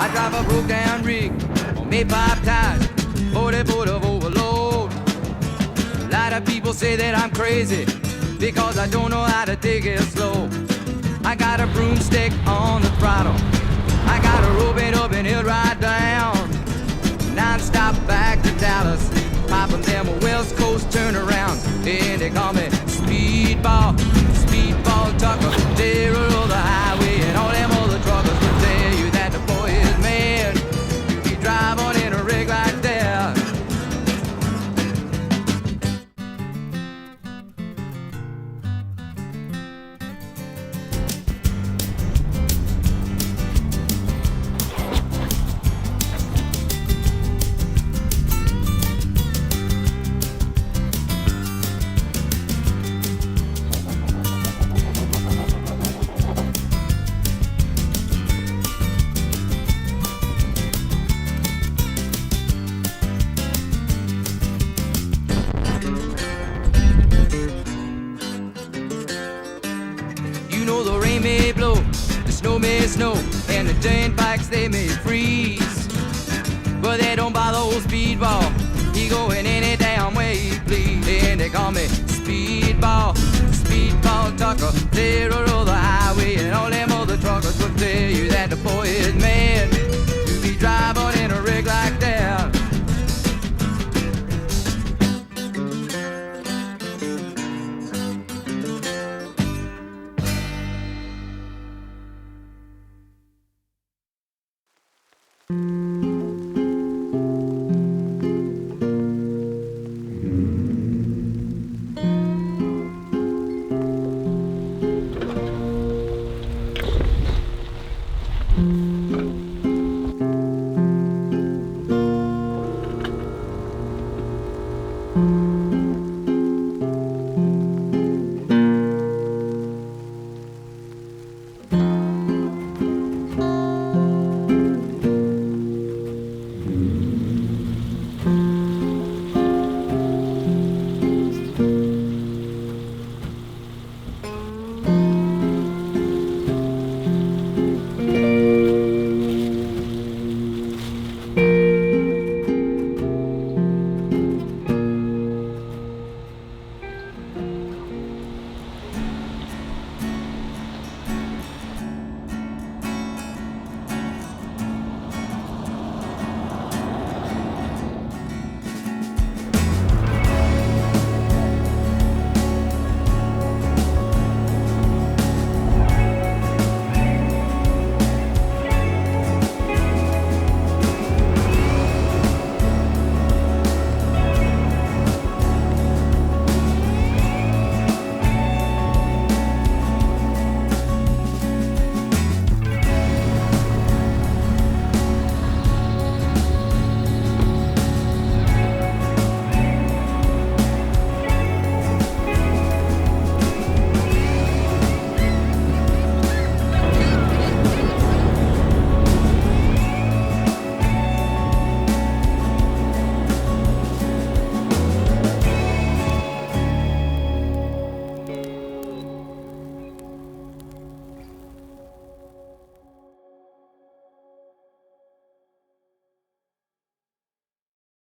I drive a broke down rig on made pipe tires, 40 foot of overload. A lot of people say that I'm crazy because I don't know how to take it slow. I got a broomstick on the throttle, I got a rope it up and it'll ride down non-stop back to Dallas, popping them West Coast turnarounds. And they call me Speedball, Speedball Tucker. They rule the highway and all them other truckers will tell you that the boy is mad to be driving in a rig like that. May blow, the snow may snow, and the dirt bikes they may freeze, but they don't bother old Speedball. He going any damn way he please. And they call me Speedball, Speedball Tucker. They rule the highway and all them other truckers will tell you that the boy is mad to be driving in a rig like that.